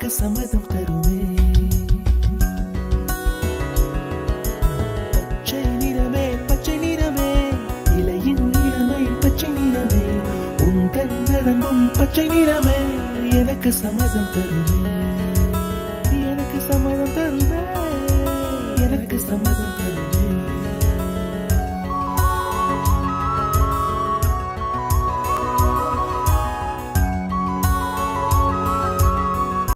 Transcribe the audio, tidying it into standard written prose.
எனக்கு சம்மதம் தருமே. பச்சை நிறமே பச்சை நிறமே, இலையின் நிறமை பச்சை நிறமே, உந்தன் நரம்பும் பச்சை நிறமே, எனக்கு சம்மதம் தருமே. எனக்கு சம்மதம் தருமே, எனக்கு சம்மதம் தருமே.